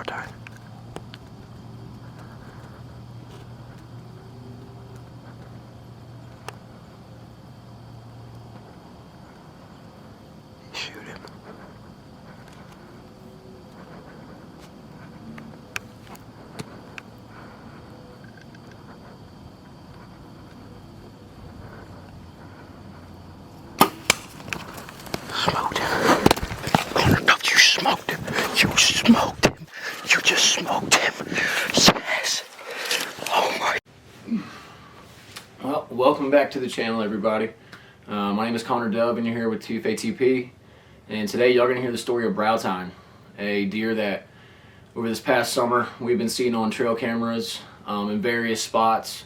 Tine. Shoot him. Smoked him. Oh, no, you smoked him. You smoked him. You just smoked him. Yes. Oh my. Well, welcome back to the channel, everybody. My name is Connor Dub, and you're here with TFATP. And today, y'all gonna hear the story of Tine, a deer that over this past summer we've been seeing on trail cameras in various spots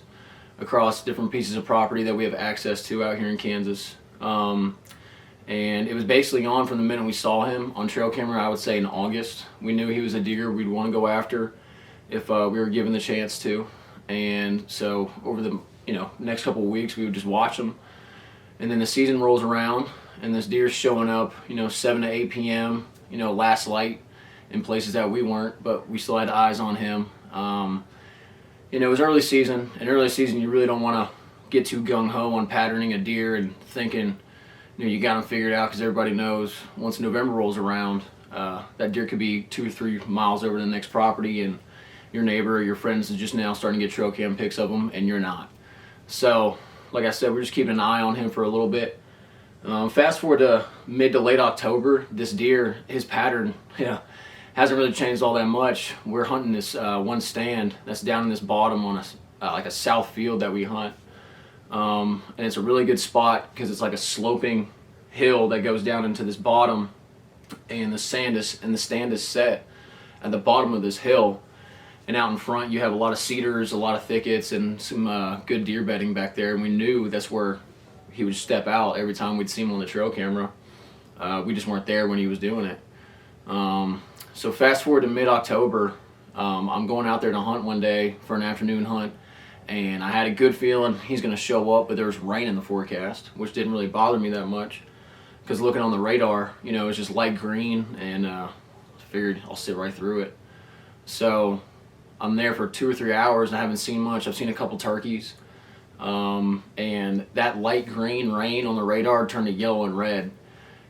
across different pieces of property that we have access to out here in Kansas. And it was basically on from the minute we saw him on trail camera. I would say in August. We knew he was a deer we'd want to go after if we were given the chance to. And so over the next couple of weeks we would just watch him. And then the season rolls around and this deer's showing up 7 to 8 p.m. Last light in places that we weren't, but we still had eyes on him. It was early season. In early season you really don't want to get too gung-ho on patterning a deer and thinking you got them figured out, because everybody knows once November rolls around, that deer could be 2 or 3 miles over to the next property, and your neighbor or your friends is just now starting to get trail cam pics of them, and you're not. So, like I said, we're just keeping an eye on him for a little bit. Fast forward to mid to late October, this deer, his pattern, hasn't really changed all that much. We're hunting this one stand that's down in this bottom on like a south field that we hunt. And it's a really good spot because it's like a sloping hill that goes down into this bottom, and the stand is set at the bottom of this hill, and out in front you have a lot of cedars, a lot of thickets, and some good deer bedding back there, and we knew that's where he would step out every time we'd see him on the trail camera. We just weren't there when he was doing it. So fast forward to mid-October, I'm going out there to hunt one day for an afternoon hunt. And I had a good feeling he's going to show up, but there was rain in the forecast, which didn't really bother me that much, because looking on the radar, it's just light green, and I figured I'll sit right through it. So I'm there for 2 or 3 hours, and I haven't seen much. I've seen a couple turkeys, and that light green rain on the radar turned to yellow and red.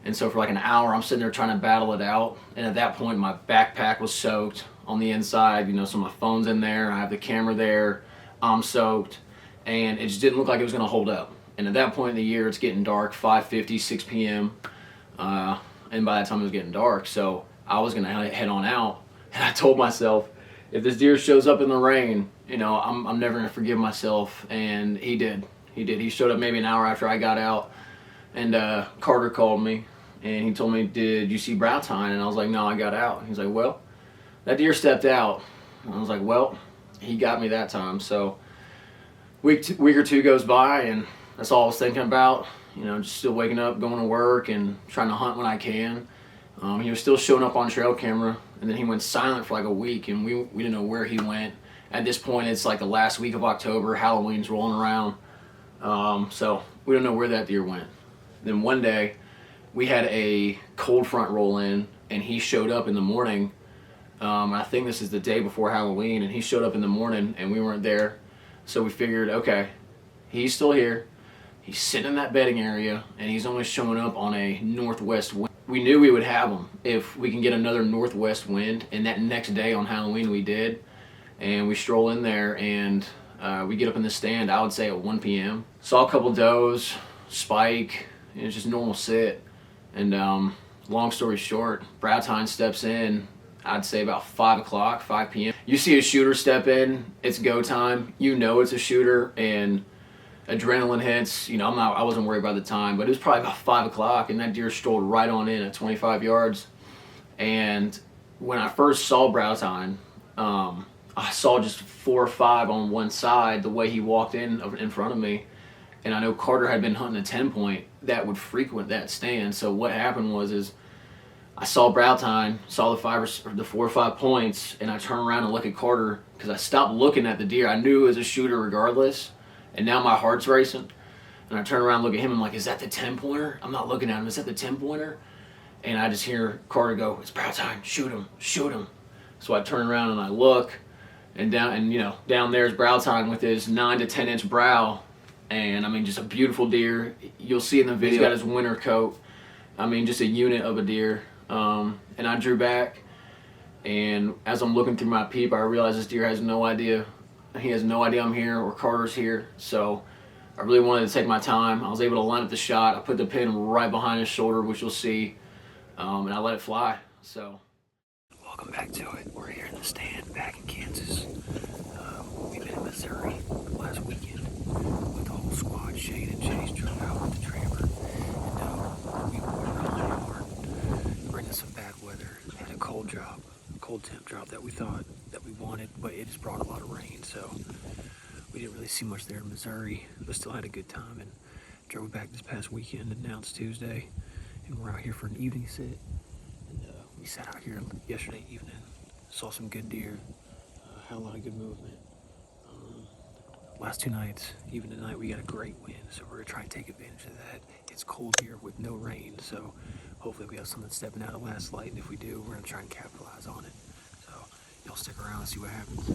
And so for like an hour, I'm sitting there trying to battle it out, and at that point, my backpack was soaked on the inside. So my phone's in there, I have the camera there, I'm soaked, and it just didn't look like it was going to hold up. And at that point in the year, it's getting dark, 5:50, 6 p.m., and by that time it was getting dark, so I was going to head on out. And I told myself, if this deer shows up in the rain, I'm never going to forgive myself. And he did. He showed up maybe an hour after I got out, and Carter called me, and he told me, "Did you see Tine?" And I was like, "No, I got out." He's like, "Well, that deer stepped out." And I was like, "Well, he got me that time." So week or two goes by, and that's all I was thinking about. Just still waking up, going to work, and trying to hunt when I can. He was still showing up on trail camera, and then he went silent for like a week, and we didn't know where he went. At this point, it's like the last week of October. Halloween's rolling around, so we don't know where that deer went. Then one day, we had a cold front roll in, and he showed up in the morning. I think this is the day before Halloween, and he showed up in the morning, and we weren't there. So we figured, okay, he's still here. He's sitting in that bedding area, and he's only showing up on a northwest wind. We knew we would have him if we can get another northwest wind, and that next day on Halloween we did. And we stroll in there, and we get up in the stand, I would say at 1 p.m. Saw a couple does, spike, and it's just normal sit. And long story short, Tine steps in, I'd say about 5 o'clock, 5 p.m. You see a shooter step in, it's go time. It's a shooter, and adrenaline hits. I wasn't worried about the time, but it was probably about 5 o'clock, and that deer strolled right on in at 25 yards. And when I first saw Tine, I saw just 4 or 5 on one side the way he walked in front of me. And I know Carter had been hunting a 10-point that would frequent that stand. So what happened was I saw Tine, saw the 4 or 5 points, and I turned around and looked at Carter, because I stopped looking at the deer. I knew it was a shooter regardless, and now my heart's racing. And I turned around and look at him, and I'm like, "Is that the 10-pointer? I'm not looking at him. Is that the 10-pointer? And I just hear Carter go, "It's Tine, shoot him, shoot him." So I turn around and I look, and down there's Brow Tine with his 9 to 10 inch brow, and I mean, just a beautiful deer. You'll see in the video, he's got his winter coat. I mean, just a unit of a deer. And I drew back, and as I'm looking through my peep, I realize this deer has no idea. He has no idea I'm here or Carter's here. So I really wanted to take my time. I was able to line up the shot. I put the pin right behind his shoulder, which you'll see, and I let it fly. So. Welcome back to it. We're here in the stand back in Kansas. We've been in Missouri last weekend with the whole squad. Shane and Chase drove out with the tramper. And we worked really hard, bringing some bad weather. Had a cold temp drop that we thought that we wanted, but it just brought a lot of rain. So we didn't really see much there in Missouri, but still had a good time and drove back this past weekend, and now it's Tuesday, and we're out here for an evening sit. We sat out here yesterday evening, saw some good deer, had a lot of good movement. Last 2 nights, even tonight, we got a great wind, so we're gonna try and take advantage of that. It's cold here with no rain, so hopefully we have something stepping out of last light, and if we do, we're gonna try and capitalize on it. So y'all stick around and see what happens.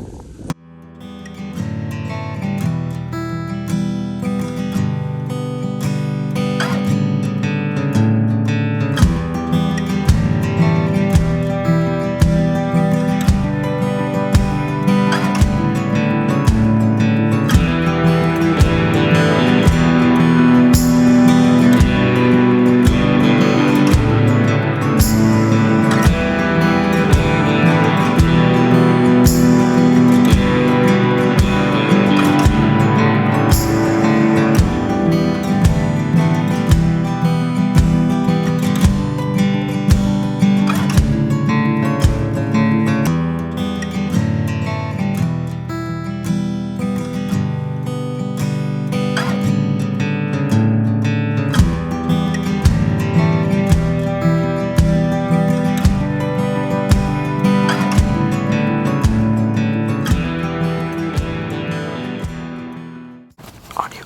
On you.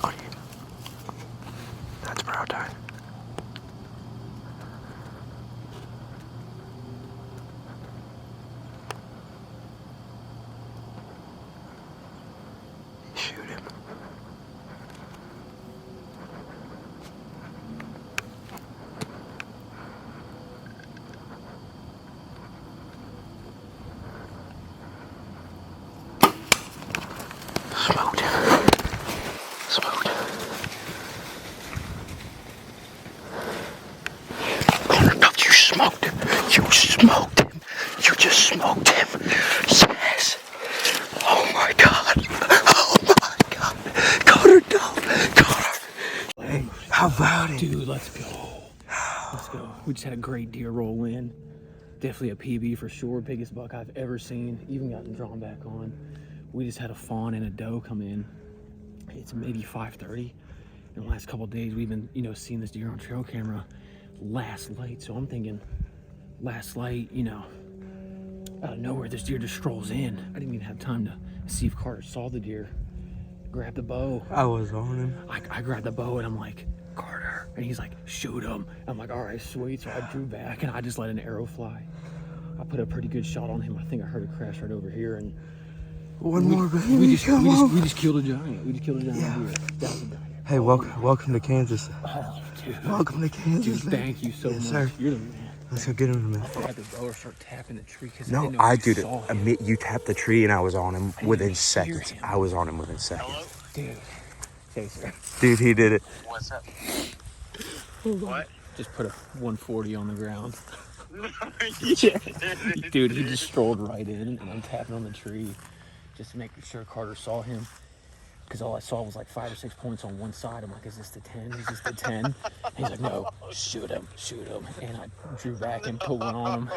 That's Brow Tine. Shoot him. Smoked him. You smoked him. You smoked him. You just smoked him. Yes. Oh my God. Oh my God. Carter, no. Carter. Hey, how about it? Dude, let's go. We just had a great deer roll in. Definitely a PB for sure. Biggest buck I've ever seen. Even gotten drawn back on. We just had a fawn and a doe come in. It's maybe 5:30. In the last couple of days, we've been, seeing this deer on trail camera last light. So I'm thinking last light, out of nowhere, this deer just strolls in. I didn't even have time to see if Carter saw the deer. Grabbed the bow. I was on him. I grabbed the bow and I'm like, Carter. And he's like, shoot him. I'm like, all right, sweet. So I drew back and I just let an arrow fly. I put a pretty good shot on him. I think I heard it crash right over here. And we just killed a giant. We just killed a giant deer. That was a giant. Hey, welcome to Kansas. Oh, dude. Welcome to Kansas. Dude, thank you so much. Sir. You're the man. Let's go get him, man. I thought the bow start tapping the tree because No, I did it. Admit you tapped the tree and I was on him within seconds. I was on him within seconds. Hello? Dude. Chaser. Dude, he did it. What's up? What? Just put a 140 on the ground. Yeah. Dude, he just strolled right in and I'm tapping on the tree just to make sure Carter saw him. Because all I saw was like 5 or 6 points on one side. I'm like, is this the 10? Is this the 10? And he's like, no, shoot him. And I drew back and put one on him.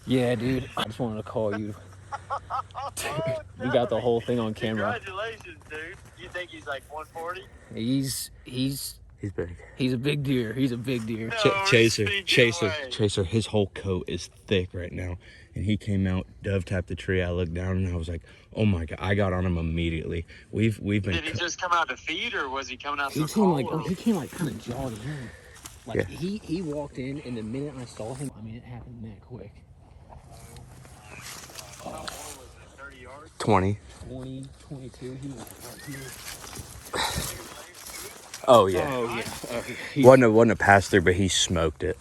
Yeah, dude, I just wanted to call you. Dude, we got the whole thing on camera. Congratulations, dude. You think he's like 140? He's big. He's a big deer. He's a big deer. No, Chaser, his whole coat is thick right now. And he came out, dove tapped the tree. I looked down and I was like, oh my God, I got on him immediately. We've been. Did he just come out to feed or was he coming out to He came like kind of jogging in. Like Yeah. he walked in and the minute I saw him, I mean, it happened that quick. 20. 20, 22. He was right here. Oh yeah. Oh yeah. Wasn't a pass through, but he smoked it.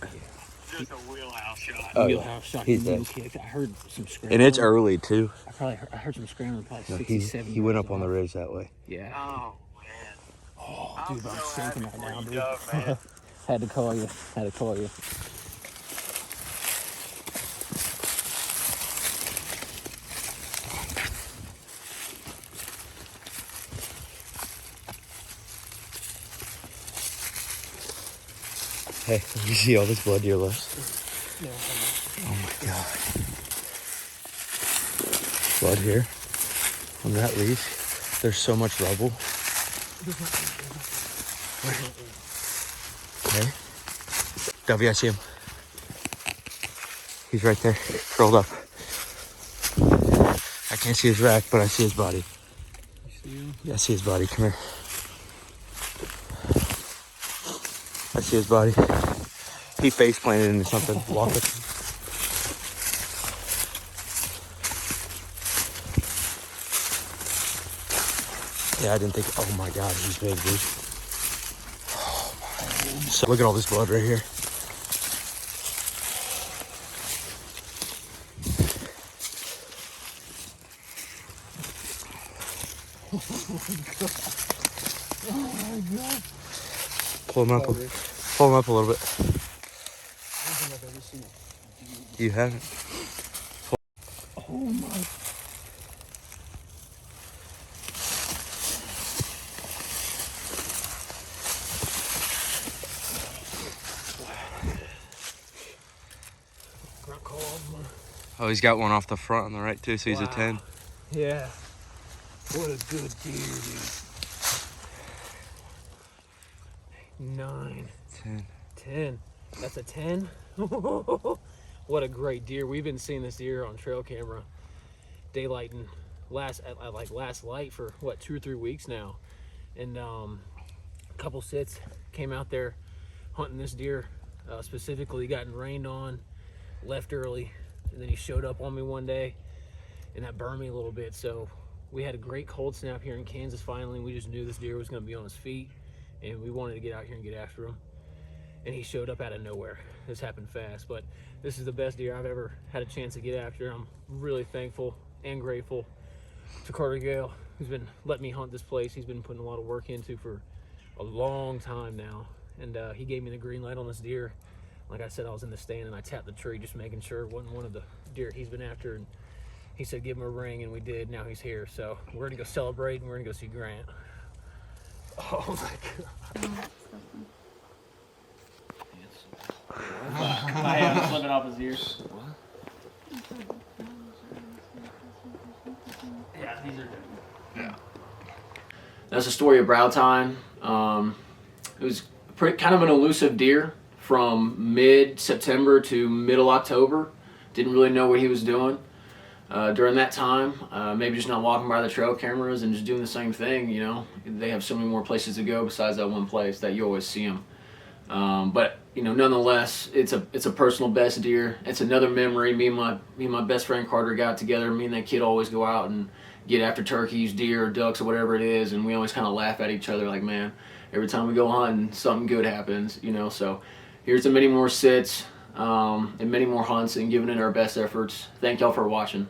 Just a wheelhouse shot. Oh, yeah. Wheelhouse shot. He's Needle dead. kicked. I heard some screaming. And it's early too. I heard some screaming. Probably No, 60, 70 he went yards up on the off. ridge that way. Yeah. Oh man. Oh, I'm dude, but I'm so shaking happy right now, for you, dude. Dove, man. Had to call you. Hey, you see all this blood to your left? Yeah. Oh my god. Blood here on that leash. There's so much rubble. Okay. Dovey, I see him. He's right there, curled up. I can't see his rack, but I see his body. You see him? Yeah, I see his body. Come here. I see his body. He face planted into something. Walk with him. Yeah, I didn't think. Oh my god, he's big, dude. Oh my. So look at all this blood right here. Pull him up. Pull him up a little bit. You haven't. Oh my. Oh, he's got one off the front on the right too, so he's a 10. Yeah. What a good deer, dude. 9. 10. 10. That's a 10? What a great deer. We've been seeing this deer on trail camera daylighting last light for what, 2 or 3 weeks now. And a couple sits came out there hunting this deer. Specifically gotten rained on, left early, and then he showed up on me one day, and that burned me a little bit. So we had a great cold snap here in Kansas finally, and we just knew this deer was going to be on his feet, and we wanted to get out here and get after him. And he showed up out of nowhere. This happened fast, but this is the best deer I've ever had a chance to get after. I'm really thankful and grateful to Carter Gale, who's been letting me hunt this place. He's been putting a lot of work into for a long time now, and he gave me the green light on this deer. Like I said, I was in the stand and I tapped the tree just making sure it wasn't one of the deer he's been after, and he said give him a ring, and we did. Now he's here, so we're gonna go celebrate and we're gonna go see Grant. Oh my god. My hand was slipping off his ears. Yeah, these are good. Yeah. That's the story of Brow Tine. It was kind of an elusive deer from mid-September to middle October. Didn't really know what he was doing during that time. Maybe just not walking by the trail cameras and just doing the same thing, you know. They have so many more places to go besides that one place that you always see them. But you know, nonetheless, it's a personal best deer. It's another memory. Me and my best friend Carter got together. Me and that kid always go out and get after turkeys, deer, or ducks, or whatever it is, and we always kind of laugh at each other like, man, every time we go hunting, something good happens, you know. So here's to many more sits and many more hunts and giving it our best efforts. Thank y'all for watching.